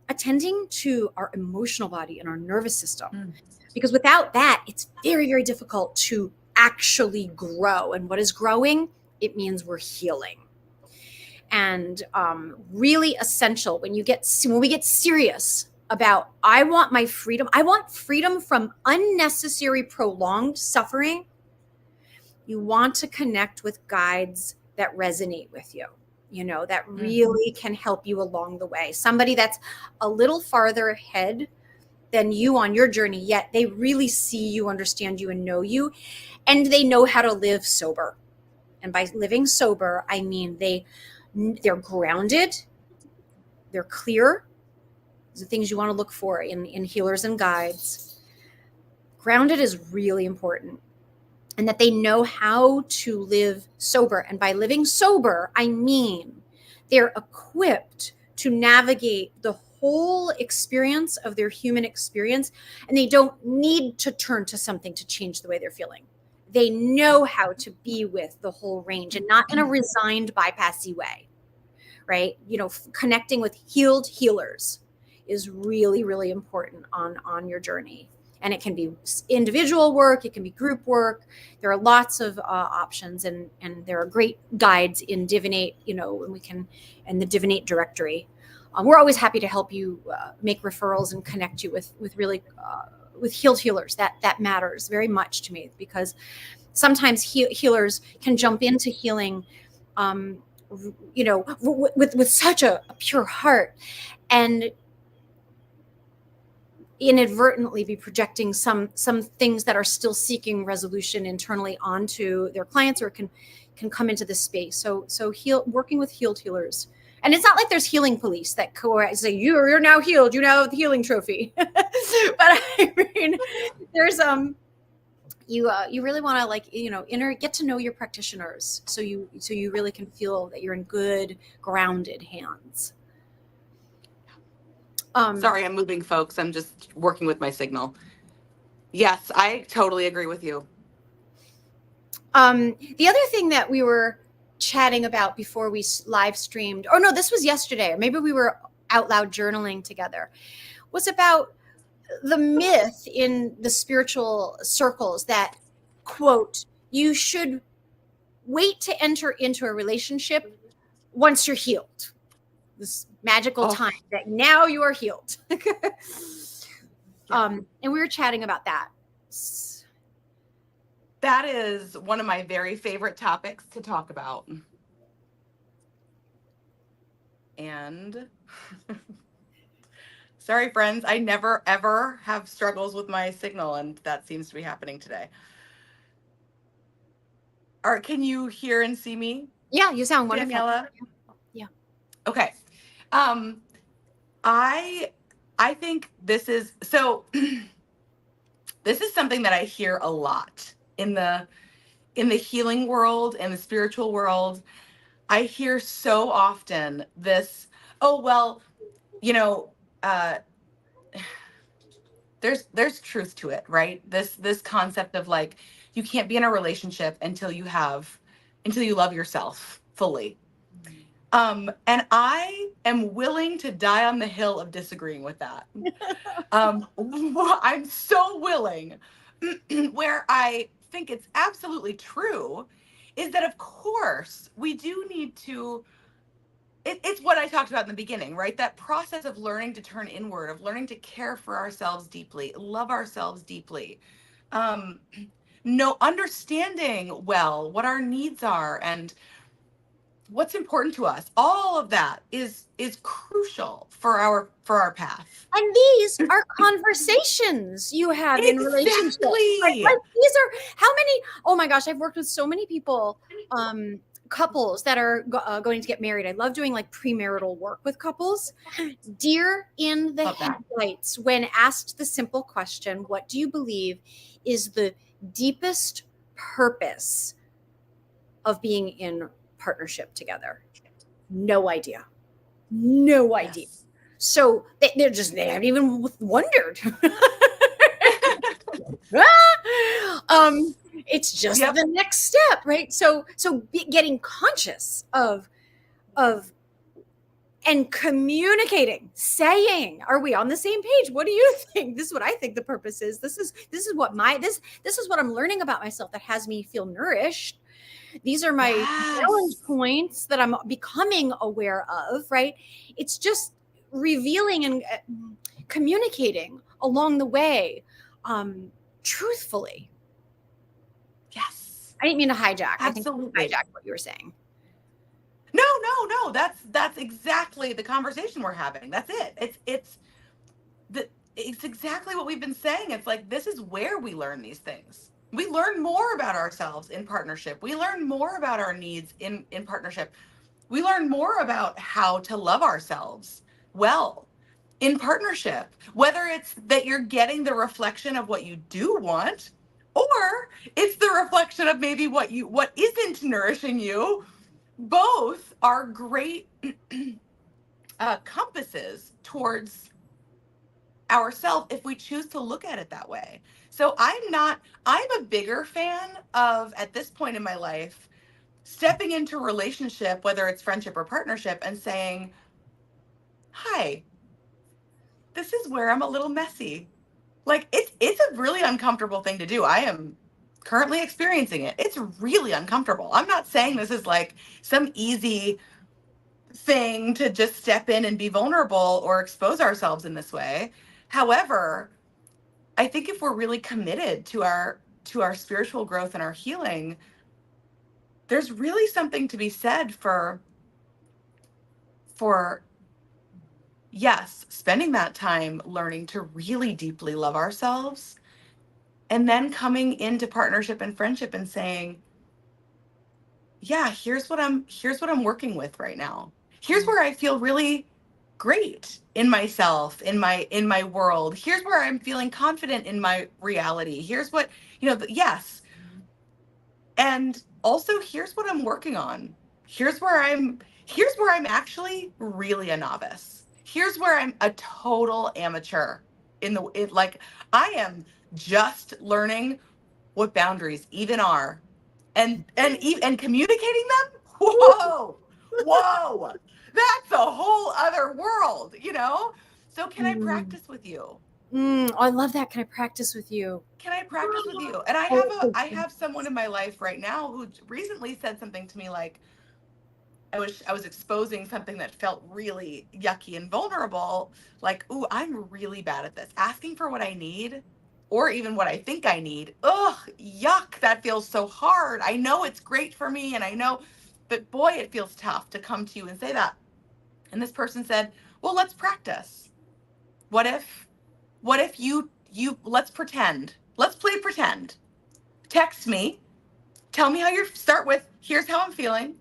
attending to our emotional body and our nervous system. Because without that, it's very, very difficult to actually grow. And what is growing? It means we're healing. And really essential when we get serious about, I want my freedom. I want freedom from unnecessary prolonged suffering. You want to connect with guides that resonate with you, that really can help you along the way. Somebody that's a little farther ahead than you on your journey, yet they really see you, understand you, and know you, and they know how to live sober. And by living sober, I mean they're grounded, they're clear. The things you want to look for in healers and guides. Grounded is really important, and that they know how to live sober. And by living sober, I mean they're equipped to navigate the whole experience of their human experience, and they don't need to turn to something to change the way they're feeling. They know how to be with the whole range, and not in a resigned, bypassy way, right? Connecting with healed healers is really, really important on your journey. And it can be individual work, it can be group work. There are lots of options, and there are great guides in Divinate, and the Divinate directory. We're always happy to help you make referrals and connect you with really with healed healers. That matters very much to me, because sometimes healers can jump into healing, with such a pure heart, and inadvertently be projecting some things that are still seeking resolution internally onto their clients, or can come into this space. So working with healed healers. And it's not like there's healing police that say you're now healed, you now have the healing trophy. But I mean, there's you really want to get to know your practitioners, so you really can feel that you're in good, grounded hands. Sorry, I'm moving, folks. I'm just working with my signal. Yes, I totally agree with you. The other thing that we were chatting about before we live streamed, or no, this was yesterday, or maybe we were out loud journaling together, was about the myth in the spiritual circles that, quote, you should wait to enter into a relationship once you're healed. This magical time that now you are healed. And we were chatting about that. That is one of my very favorite topics to talk about. And sorry, friends, I never, ever have struggles with my signal, and that seems to be happening today. All right, can you hear and see me? Yeah, you sound wonderful. Daniela? Yeah. Okay. I think this is so this is something that I hear a lot in the healing world and the spiritual world. I hear so often this, oh well, there's truth to it, right? This concept of like, you can't be in a relationship until you love yourself fully. And I am willing to die on the hill of disagreeing with that. I'm so willing. Where I think it's absolutely true is that, of course, we do need to. It's what I talked about in the beginning, right? That process of learning to turn inward, of learning to care for ourselves deeply, love ourselves deeply, understanding well what our needs are, and what's important to us. All of that is crucial for our path. And these are conversations you have in relationships, right? Exactly. Like these are how many, oh my gosh, I've worked with so many people, couples that are going to get married. I love doing like premarital work with couples. Deer in the Love that. headlights when asked the simple question, what do you believe is the deepest purpose of being in partnership together? No idea. No idea. Yes. So they haven't even wondered. It's just Yep. the next step, right? So getting conscious of and communicating, saying, are we on the same page? What do you think? This is what I think the purpose is. This is what this is what I'm learning about myself that has me feel nourished. These are my challenge Yes. points that I'm becoming aware of, right? It's just revealing and communicating along the way, truthfully. Yes. I didn't mean to hijack. I think I Absolutely. hijacked what you were saying. No, no, no. That's exactly the conversation we're having. That's it. It's exactly what we've been saying. It's like this is where we learn these things. We learn more about ourselves in partnership. We learn more about our needs in partnership. We learn more about how to love ourselves well in partnership, whether it's that you're getting the reflection of what you do want, or it's the reflection of maybe what isn't nourishing you. Both are great compasses towards ourselves if we choose to look at it that way. So I'm a bigger fan of, at this point in my life, stepping into a relationship, whether it's friendship or partnership, and saying, hi, this is where I'm a little messy. Like it's a really uncomfortable thing to do. I am currently experiencing it. It's really uncomfortable. I'm not saying this is like some easy thing to just step in and be vulnerable or expose ourselves in this way. However, I think if we're really committed to our spiritual growth and our healing, there's really something to be said for yes, spending that time learning to really deeply love ourselves and then coming into partnership and friendship and saying, yeah, here's what I'm working with right now. Here's where I feel really great in myself, in my world. Here's where I'm feeling confident in my reality. Here's what, yes. And also here's what I'm working on. Here's where I'm actually really a novice. Here's where I'm a total amateur like I am just learning what boundaries even are and communicating them. Whoa, whoa, that's a whole other world, so can I Mm. practice with you? Oh, I love that. Can I practice with you? Can I practice with you? And Oh, I have someone in my life right now who recently said something to me like, I was exposing something that felt really yucky and vulnerable. Like, ooh, I'm really bad at this. Asking for what I need or even what I think I need. Ugh, yuck. That feels so hard. I know it's great for me and I know, but boy, it feels tough to come to you and say that. And this person said, well, let's practice. What if, let's pretend. Let's play pretend. Text me. Tell me how you start with, here's how I'm feeling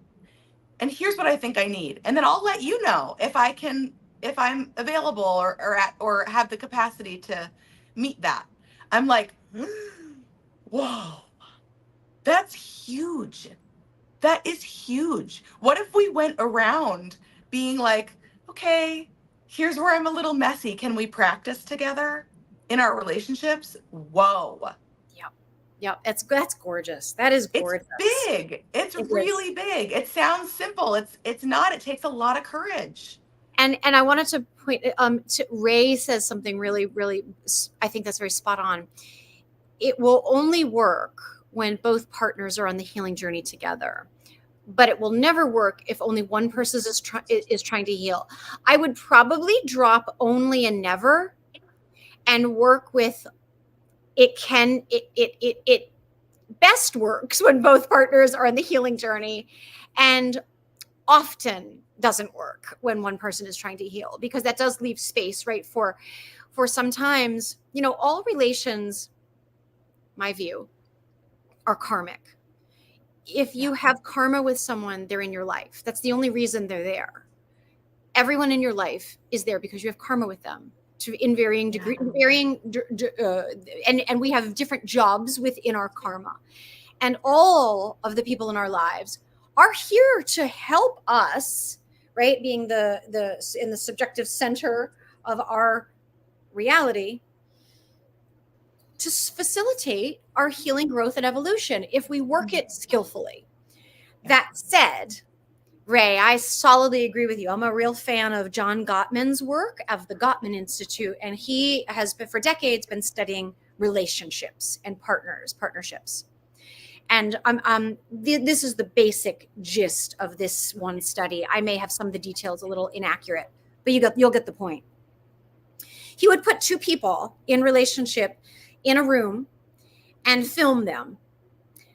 and here's what I think I need. And then I'll let you know if I'm available or have the capacity to meet that. I'm like, whoa, that's huge. That is huge. What if we went around being like, okay, here's where I'm a little messy. Can we practice together in our relationships? Whoa. yep. Yep. That's gorgeous. That is It's gorgeous. big. It's It is. really big. It sounds simple. It's not. It takes a lot of courage. And I wanted to point to Ray says something really I think that's very spot on. It will only work when both partners are on the healing journey together. But it will never work if only one person is trying to heal. I would probably drop only and never and work with it best works when both partners are on the healing journey and often doesn't work when one person is trying to heal, because that does leave space, right, for sometimes, all relations, my view, are karmic. If Yeah. you have karma with someone, they're in your life. That's the only reason they're there. Everyone in your life is there because you have karma with them, to in varying Yeah. degree, and we have different jobs within our karma. And all of the people in our lives are here to help us, right? Being the in the subjective center of our reality, to facilitate our healing, growth, and evolution if we work it skillfully. Yeah. That said, Ray, I solidly agree with you. I'm a real fan of John Gottman's work of the Gottman Institute, and he has been, for decades, been studying relationships and partnerships. And this is the basic gist of this one study. I may have some of the details a little inaccurate, but you'll get the point. He would put two people in relationship in a room and film them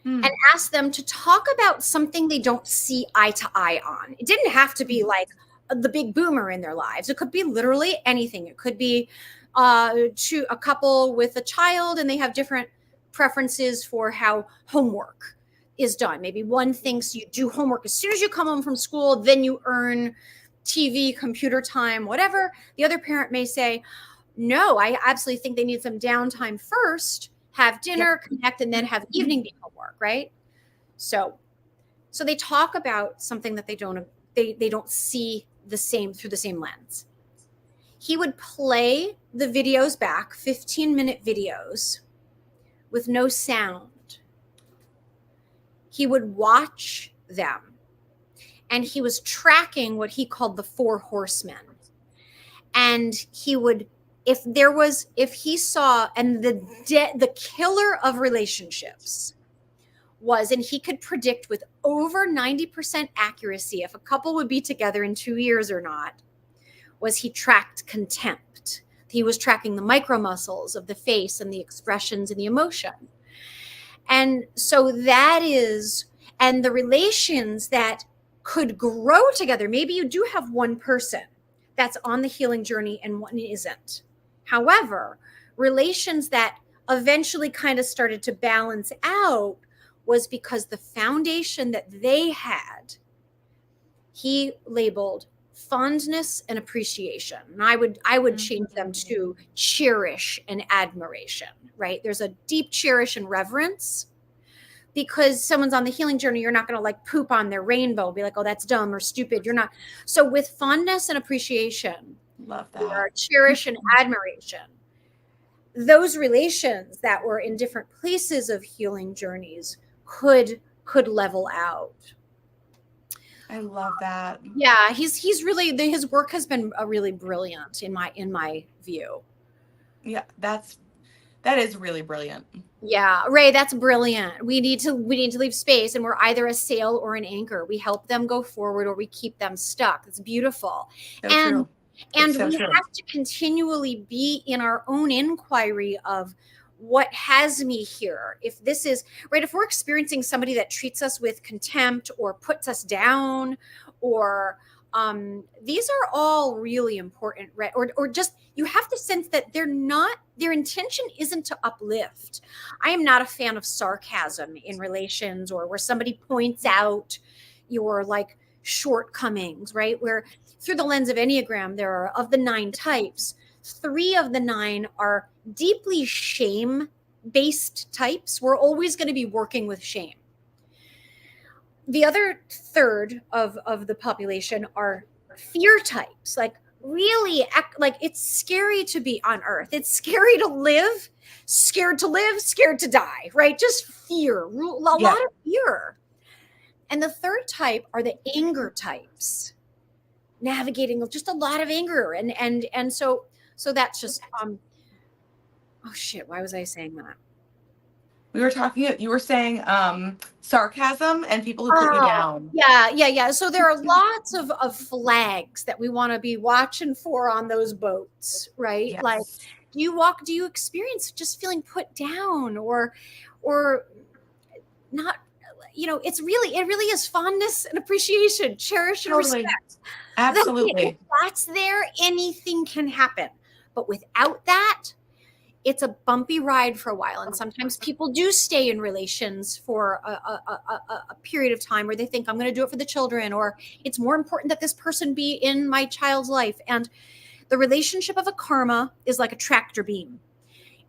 and ask them to talk about something they don't see eye to eye on. It didn't have to be like the big boomer in their lives. It could be literally anything. It could be to a couple with a child and they have different preferences for how homework is done. Maybe one thinks you do homework as soon as you come home from school, then you earn TV, computer time, whatever. The other parent may say, no, I absolutely think they need some downtime first, have dinner, connect, and then have evening be homework, right? So they talk about something that they don't see the same through the same lens. He would play the videos back, 15-minute videos with no sound. He would watch them, and he was tracking what he called the 4 horsemen. And he would, if he saw, and the killer of relationships was, and he could predict with over 90% accuracy if a couple would be together in 2 years or not, was he tracked contempt. He was tracking the micro muscles of the face and the expressions and the emotion. And so that is, and the relations that could grow together, maybe you do have one person that's on the healing journey and one isn't. However, relations that eventually kind of started to balance out was because the foundation that they had, he labeled fondness and appreciation. And I would change them to cherish and admiration, right? There's a deep cherish and reverence. Because someone's on the healing journey, you're not going to like poop on their rainbow, be like, oh, that's dumb or stupid. You're not. So with fondness and appreciation, Love that. or cherish and admiration, those relations that were in different places of healing journeys could level out. I love that. Yeah, he's really, his work has been really brilliant in my view. Yeah, that is really brilliant. Yeah, Ray, that's brilliant. We need to leave space, and we're either a sail or an anchor. We help them go forward, or we keep them stuck. It's beautiful. So and true. and So we true. have to continually be in our own inquiry of what has me here. If this is right, if we're experiencing somebody that treats us with contempt or puts us down, or these are all really important, right? Or just, you have to sense that their intention isn't to uplift. I am not a fan of sarcasm in relations, or where somebody points out your like shortcomings, right? Where through the lens of Enneagram, there are, of the 9 types, 3 of the 9 are deeply shame-based types. We're always going to be working with shame. The other third of the population are fear types, like really like it's scary to be on earth. It's scary to live, scared to die, right? Just fear, a lot of fear. And the third type are the anger types, navigating just a lot of anger. And so that's just, oh shit, why was I saying that? You were saying sarcasm and people who put you down. Yeah. So there are lots of flags that we want to be watching for on those boats, right? Yes. Like, do you experience just feeling put down, or not? it really is fondness and appreciation, cherish and Totally. respect. Absolutely. If that's there, anything can happen. But without that, it's a bumpy ride for a while. And sometimes people do stay in relations for a period of time where they think, I'm going to do it for the children, or it's more important that this person be in my child's life. And the relationship of a karma is like a tractor beam.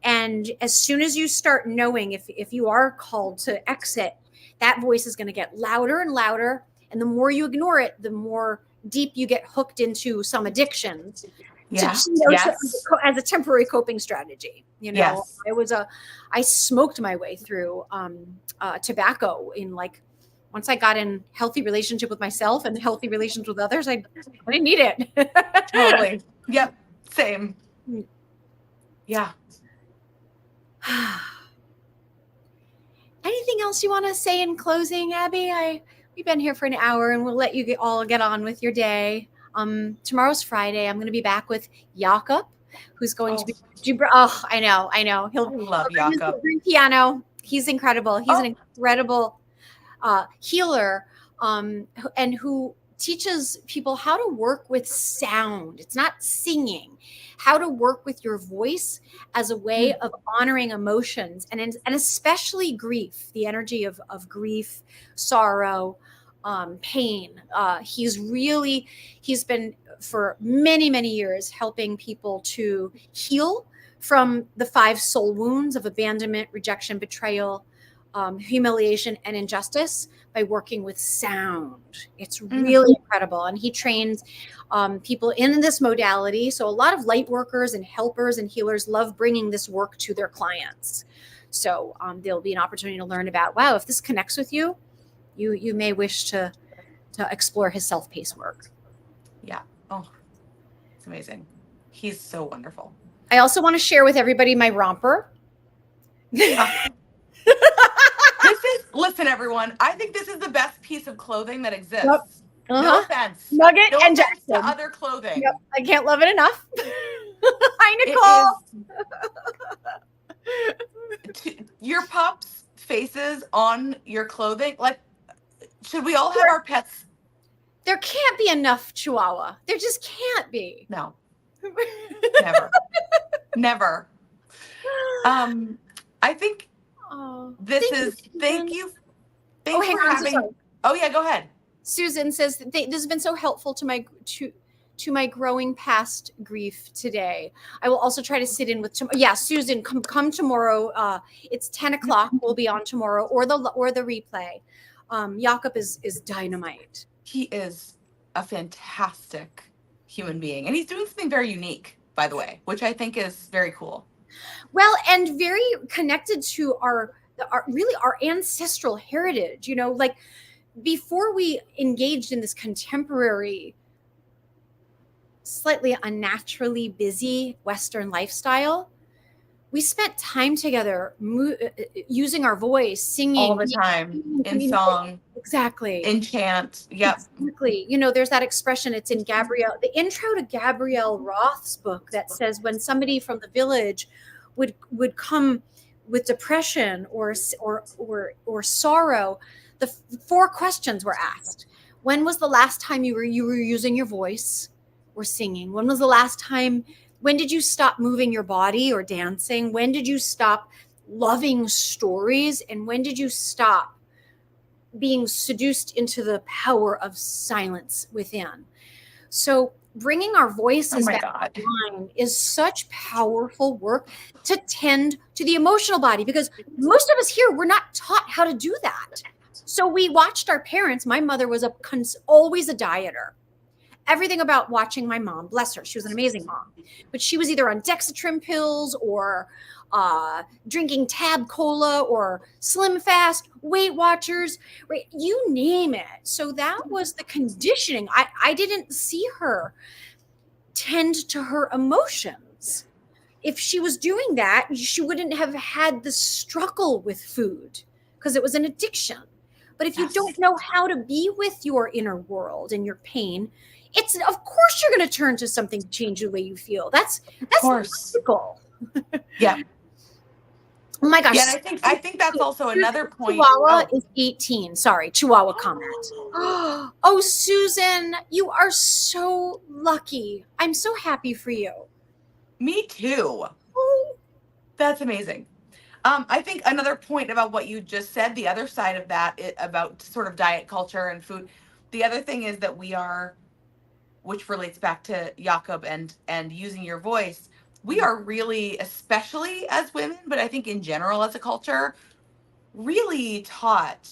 And as soon as you start knowing if you are called to exit, that voice is going to get louder and louder. And the more you ignore it, the more deep you get hooked into some addictions. Yes. As a temporary coping strategy. Yes. I smoked my way through tobacco once I got in healthy relationship with myself and healthy relations with others, I didn't need it. Totally. Yep. Same. Yeah. Anything else you want to say in closing, Abby? We've been here for an hour, and we'll let you all get on with your day. Tomorrow's Friday. I'm going to be back with Jakob, who's going to be. Oh, I know. He'll love Jakob. Piano. He's incredible. He's an incredible healer, and who teaches people how to work with sound. It's not singing. How to work with your voice as a way of honoring emotions, and especially grief, the energy of grief, sorrow, pain. He's been for many, many years helping people to heal from the 5 soul wounds of abandonment, rejection, betrayal, humiliation, and injustice by working with sound. It's really incredible. And he trains people in this modality. So a lot of light workers and helpers and healers love bringing this work to their clients. So there'll be an opportunity to learn about, wow, if this connects with you, you may wish to explore his self-paced work. Yeah. Oh, it's amazing. He's so wonderful. I also want to share with everybody my romper. Listen, everyone, I think this is the best piece of clothing that exists. Yep. No offense. Nugget no and offense Jackson. to other clothing. Yep. I can't love it enough. Hi, Nicole. Your pups' faces on your clothing. Like, should we all have our pets? There can't be enough Chihuahua. There just can't be. No. Never. Never. I think thank you. Thanks for having. Oh yeah, go ahead. Susan says this has been so helpful to my growing past grief today. I will also try to sit in with Susan, come tomorrow. It's 10 o'clock. We'll be on tomorrow, or the replay. Jakob is dynamite. He is a fantastic human being, and he's doing something very unique, by the way, which I think is very cool. Well, and very connected to our ancestral heritage. Like before we engaged in this contemporary, slightly unnaturally busy Western lifestyle, we spent time together using our voice, singing all the time, in song, exactly, in chant. Yep. Exactly. There's that expression. It's in the intro to Gabrielle Roth's book that says when somebody from the village would come with depression or sorrow, the 4 questions were asked. When was the last time you were using your voice or singing? When was the last time? When did you stop moving your body or dancing? When did you stop loving stories? And when did you stop being seduced into the power of silence within? So bringing our voices back online is such powerful work to tend to the emotional body, because most of us here, we're not taught how to do that. So we watched our parents. My mother was always a dieter. Everything about watching my mom, bless her, she was an amazing mom, but she was either on Dexatrim pills or drinking Tab Cola or Slim Fast, Weight Watchers, right? You name it. So that was the conditioning. I didn't see her tend to her emotions. If she was doing that, she wouldn't have had the struggle with food because it was an addiction. But if you don't know how to be with your inner world and your pain, it's of course you're going to turn to something to change the way you feel. That's logical. Yeah. Oh my gosh. Yeah, and I think that's also another point. Chihuahua Oh, is 18. Sorry, Chihuahua comment. Oh, Susan, you are so lucky. I'm so happy for you. me too. Oh, That's amazing. I think another point about what you just said, the other side of that, about sort of diet culture and food. The other thing is that we are, which relates back to Jakob and using your voice. We are really, especially as women, but I think in general as a culture, really taught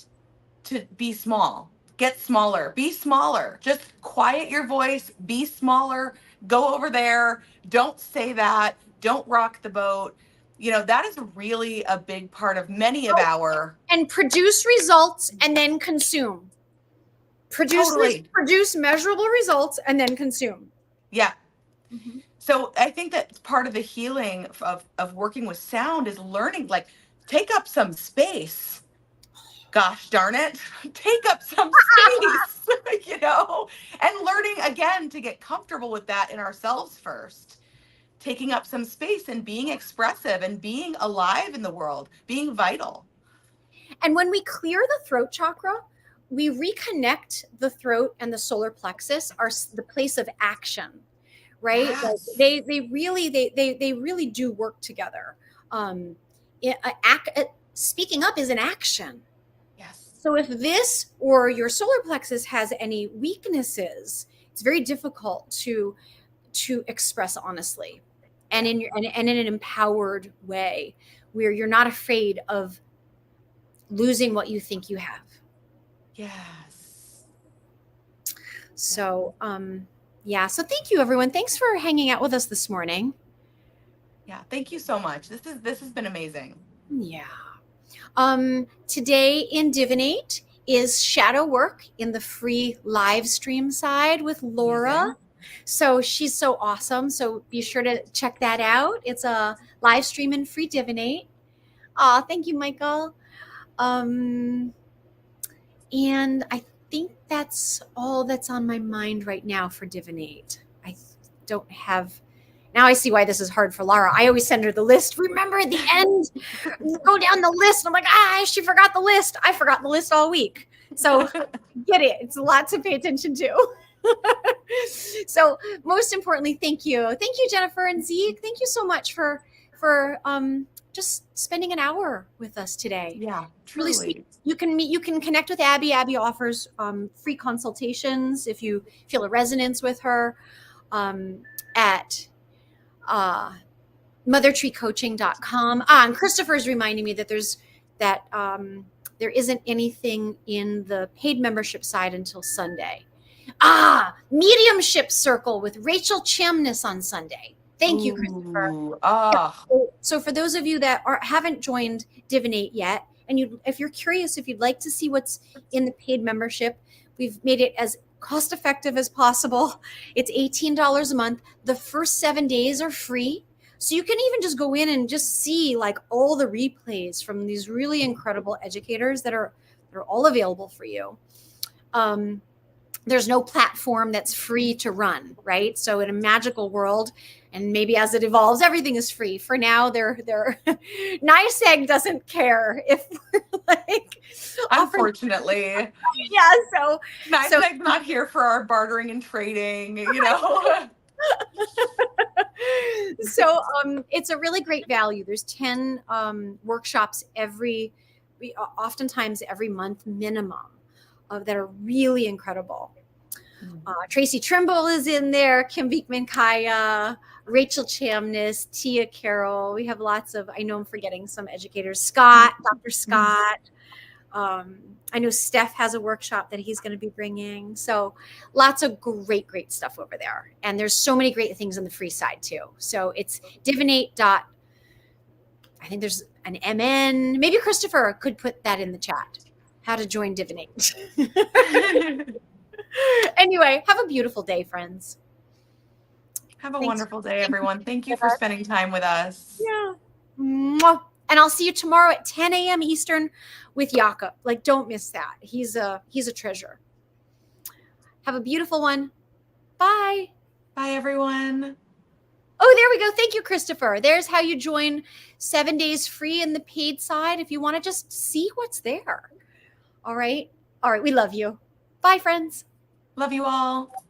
to be small, get smaller, be smaller, just quiet your voice, be smaller, go over there, don't say that, don't rock the boat. That is really a big part of many of oh, our. and produce results and then consume. Totally. Produce measurable results and then consume. Yeah. Mhm. So I think that part of the healing of working with sound is learning, like, take up some space. Gosh darn it, take up some space, and learning again to get comfortable with that in ourselves first. Taking up some space and being expressive and being alive in the world, being vital. And when we clear the throat chakra, we reconnect the throat and the solar plexus, are the place of action, right? Like Yes. they really do work together. Um, Speaking up is an action. Yes. So if this or your solar plexus has any weaknesses, it's very difficult to express honestly and Yeah. in an empowered way where you're not afraid of losing what you think you have. Yes. Yeah. So, yeah. So thank you, everyone. Thanks for hanging out with us this morning. Yeah. Thank you so much. This has been amazing. Yeah. Today in Divinate is shadow work in the free live stream side with Laura. Amazing. So she's so awesome. So be sure to check that out. It's a live stream in free Divinate. Aw, thank you, Michael. Um, and I think that's all that's on my mind right now for Divinate. I don't have. Now I see why this is hard for Laura. I always send her the list. Remember at the end, go down the list. I'm like, she forgot the list. I forgot the list all week. So get it. It's a lot to pay attention to. So most importantly, thank you. Thank you, Jennifer and Zeke. Thank you so much for just spending an hour with us today. Yeah, Really sweet. truly. You can connect with Abby. Abby offers free consultations if you feel a resonance with her at mothertreecoaching.com. And Christopher's reminding me that there isn't anything in the paid membership side until Sunday. Mediumship Circle with Rachel Chemness on Sunday. Thank you, Christopher. Ooh, So for those of you that haven't joined Divinate yet, and if you're curious, if you'd like to see what's in the paid membership, we've made it as cost effective as possible. It's $18 a month. The first 7 days are free. So you can even just go in and just see like all the replays from these really incredible educators that are all available for you. There's no platform that's free to run, right? So in a magical world, and maybe as it evolves, everything is free. For now, they're NICEAG doesn't care if we're like unfortunately. Yeah, so NICEAG's not here for our bartering and trading. So it's a really great value. There's 10 workshops oftentimes every month minimum that are really incredible. Tracy Trimble is in there, Kim Beekman Kaya, Rachel Chamness, Tia Carroll. We have lots of, I know I'm forgetting some educators, Dr. Scott. I know Steph has a workshop that he's going to be bringing. So lots of great stuff over there. And there's so many great things on the free side too. So it's divinate. I think there's an MN. Maybe Christopher could put that in the chat. How to join Divinate. Anyway, have a beautiful day, friends. Have a wonderful day, everyone. Thank you for spending time with us. Yeah. Mwah. And I'll see you tomorrow at 10 a.m. Eastern with Jakob. Like, don't miss that. He's a treasure. Have a beautiful one. Bye. Bye, everyone. Oh, there we go. Thank you, Christopher. There's how you join 7 days free in the paid side if you want to just see what's there. All right. All right. We love you. Bye, friends. Love you all.